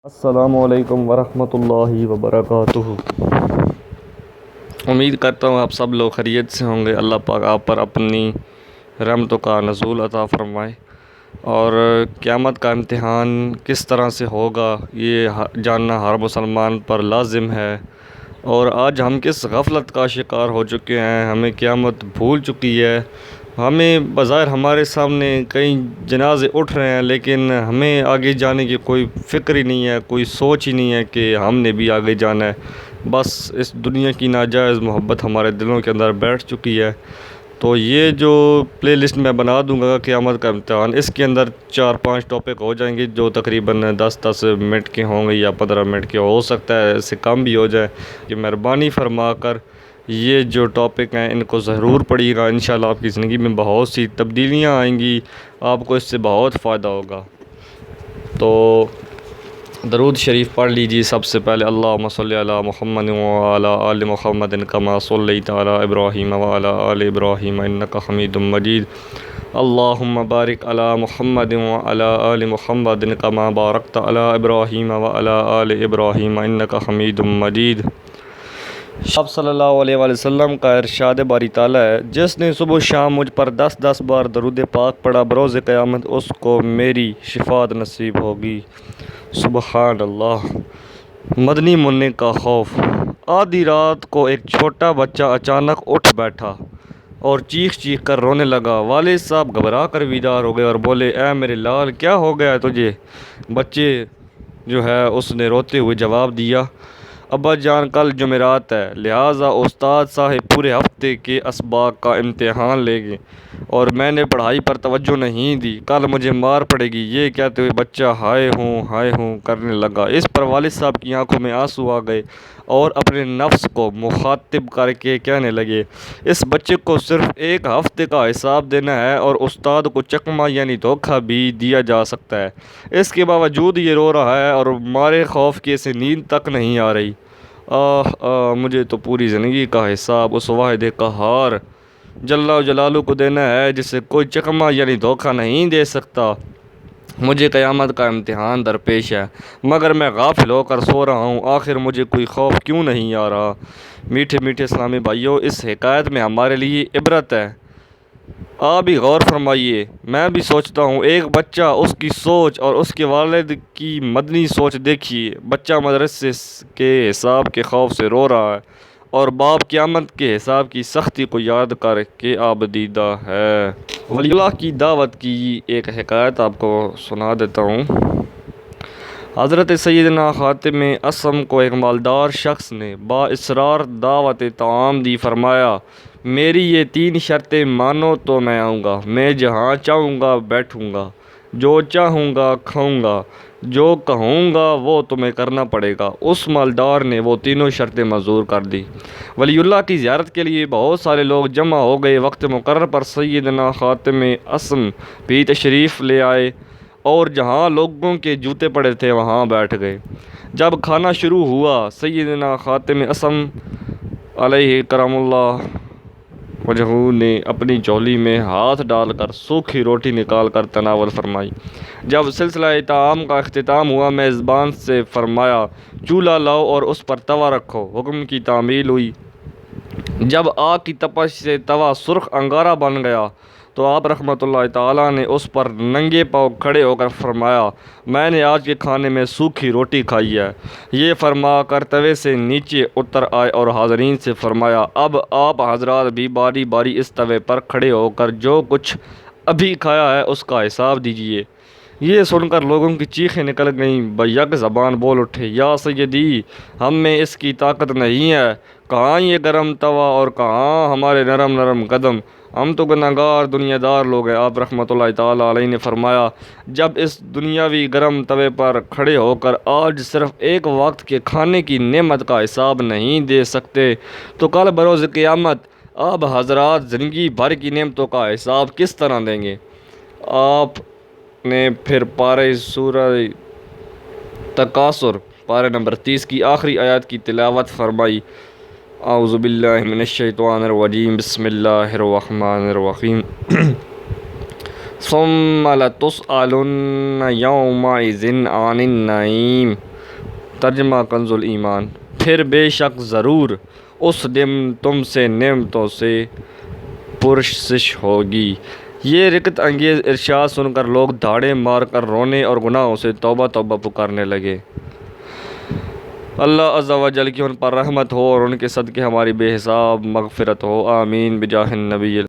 السلام علیکم ورحمۃ اللہ وبرکاتہ۔ امید کرتا ہوں آپ سب لوگ خیریت سے ہوں گے۔ اللہ پاک آپ پر اپنی رحمتوں کا نزول عطا فرمائے، اور قیامت کا امتحان کس طرح سے ہوگا یہ جاننا ہر مسلمان پر لازم ہے۔ اور آج ہم کس غفلت کا شکار ہو چکے ہیں، ہمیں قیامت بھول چکی ہے۔ ہمیں بظاہر ہمارے سامنے کئی جنازے اٹھ رہے ہیں، لیکن ہمیں آگے جانے کی کوئی فکر ہی نہیں ہے، کوئی سوچ ہی نہیں ہے کہ ہم نے بھی آگے جانا ہے۔ بس اس دنیا کی ناجائز محبت ہمارے دلوں کے اندر بیٹھ چکی ہے۔ تو یہ جو پلے لسٹ میں بنا دوں گا قیامت کا امتحان، اس کے اندر 4-5 ٹاپک ہو جائیں گے جو تقریباً 10-10 منٹ کے ہوں گے یا 15 منٹ کے، ہو سکتا ہے اس سے کم بھی ہو جائے۔ کہ مہربانی فرما کر یہ جو ٹاپک ہیں ان کو ضرور پڑھیے گا، انشاءاللہ آپ کی زندگی میں بہت سی تبدیلیاں آئیں گی، آپ کو اس سے بہت فائدہ ہوگا۔ تو درود شریف پڑھ لیجیے سب سے پہلے۔ اللہم صلی علی محمد وعلی آل محمد کما صلیت علی ابراہیم وعلی آل ابراہیم انک حمید مجید۔ اللہم بارک علی محمد وعلی آل محمد کما بارکت علی ابراہیم وعلی آل ابراہیم انک حمید مجید۔ آپ صلی اللہ علیہ وآلہ وسلم کا ارشاد باری تعالیٰ ہے، جس نے صبح و شام مجھ پر 10 بار درود پاک پڑھا، بروز قیامت اس کو میری شفاعت نصیب ہوگی۔ سبحان اللہ۔ مدنی منع کا خوف۔ آدھی رات کو ایک چھوٹا بچہ اچانک اٹھ بیٹھا اور چیخ کر رونے لگا۔ والد صاحب گھبرا کر بیدار ہو گئے اور بولے، اے میرے لال، کیا ہو گیا ہے تجھے؟ بچے اس نے روتے ہوئے جواب دیا، ابا جان، کل جمعرات ہے، لہٰذا استاد صاحب پورے ہفتے کے اسباق کا امتحان لیں گے اور میں نے پڑھائی پر توجہ نہیں دی، کل مجھے مار پڑے گی۔ یہ کہتے ہوئے بچہ ہائے ہوں کرنے لگا۔ اس پر والد صاحب کی آنکھوں میں آنسو آ گئے اور اپنے نفس کو مخاطب کر کے کہنے لگے، اس بچے کو صرف ایک ہفتے کا حساب دینا ہے اور استاد کو چکمہ یعنی دھوکہ بھی دیا جا سکتا ہے، اس کے باوجود یہ رو رہا ہے اور مارے خوف کے اسے نیند تک نہیں آ رہی۔ مجھے تو پوری زندگی کا حساب اس واحد قہار جل جلالہ کو دینا ہے جسے کوئی چکمہ یعنی دھوکہ نہیں دے سکتا۔ مجھے قیامت کا امتحان درپیش ہے، مگر میں غافل ہو کر سو رہا ہوں، آخر مجھے کوئی خوف کیوں نہیں آ رہا؟ میٹھے اسلامی بھائیوں، اس حکایت میں ہمارے لیے عبرت ہے، آپ بھی غور فرمائیے۔ میں بھی سوچتا ہوں، ایک بچہ، اس کی سوچ اور اس کے والد کی مدنی سوچ دیکھیے۔ بچہ مدرسے کے حساب کے خوف سے رو رہا ہے اور باپ قیامت کے حساب کی سختی کو یاد کر کے آبدیدہ ہے۔ ولی اللہ کی دعوت کی ایک حکایت آپ کو سنا دیتا ہوں۔ حضرت سیدنا خاتم اعصم کو ایک مالدار شخص نے با اصرار دعوت طعام دی، فرمایا، میری یہ 3 شرطیں مانو تو میں آؤں گا، میں جہاں چاہوں گا بیٹھوں گا، جو چاہوں گا کھاؤں گا، جو کہوں گا وہ تمہیں کرنا پڑے گا۔ اس مالدار نے وہ تینوں شرطیں منظور کر دی۔ ولی اللہ کی زیارت کے لیے بہت سارے لوگ جمع ہو گئے۔ وقت مقرر پر سیدنا خاتم اعصم بھی تشریف لے آئے اور جہاں لوگوں کے جوتے پڑے تھے وہاں بیٹھ گئے۔ جب کھانا شروع ہوا، سیدنا خاتم اعصم علیہ کرم اللہ وجہہ نے اپنی جھولی میں ہاتھ ڈال کر سوکھی روٹی نکال کر تناول فرمائی۔ جب سلسلہ طعام کا اختتام ہوا، میزبان سے فرمایا، چولہا لاؤ اور اس پر توا رکھو۔ حکم کی تعمیل ہوئی۔ جب آگ کی تپش سے توا سرخ انگارہ بن گیا تو آپ رحمۃ اللہ تعالیٰ نے اس پر ننگے پاؤں کھڑے ہو کر فرمایا، میں نے آج کے کھانے میں سوکھی روٹی کھائی ہے۔ یہ فرما کر توے سے نیچے اتر آئے اور حاضرین سے فرمایا، اب آپ حضرات بھی باری باری اس توے پر کھڑے ہو کر جو کچھ ابھی کھایا ہے اس کا حساب دیجیے۔ یہ سن کر لوگوں کی چیخیں نکل گئیں، بیک زبان بول اٹھے، یا سیدی، ہم میں اس کی طاقت نہیں ہے، کہاں یہ گرم توا اور کہاں ہمارے نرم قدم، ہم تو گنہگار دنیا دار لوگ ہیں۔ آپ رحمۃ اللہ تعالیٰ علیہ نے فرمایا، جب اس دنیاوی گرم توے پر کھڑے ہو کر آج صرف ایک وقت کے کھانے کی نعمت کا حساب نہیں دے سکتے تو کل بروز قیامت آپ حضرات زندگی بھر کی نعمتوں کا حساب کس طرح دیں گے؟ آپ نے پھر پارہ سورہ تکاثر پارہ نمبر 30 کی آخری آیات کی تلاوت فرمائی۔ اعوذ باللہ من الشیطان الرجیم، بسم اللہ الرحمن الرحیم۔ ثم لتسألن یومئذ عن النعیم ترجمہ کنز الایمان۔ پھر بے شک ضرور اس دن تم سے نعمتوں سے پرسش ہوگی۔ یہ رکت انگیز ارشاد سن کر لوگ دھاڑے مار کر رونے اور گناہوں سے توبہ توبہ پکارنے لگے۔ اللہ عز و جل کی ان پر رحمت ہو اور ان کے صدقے ہماری بے حساب مغفرت ہو، آمین بجاہ النبی۔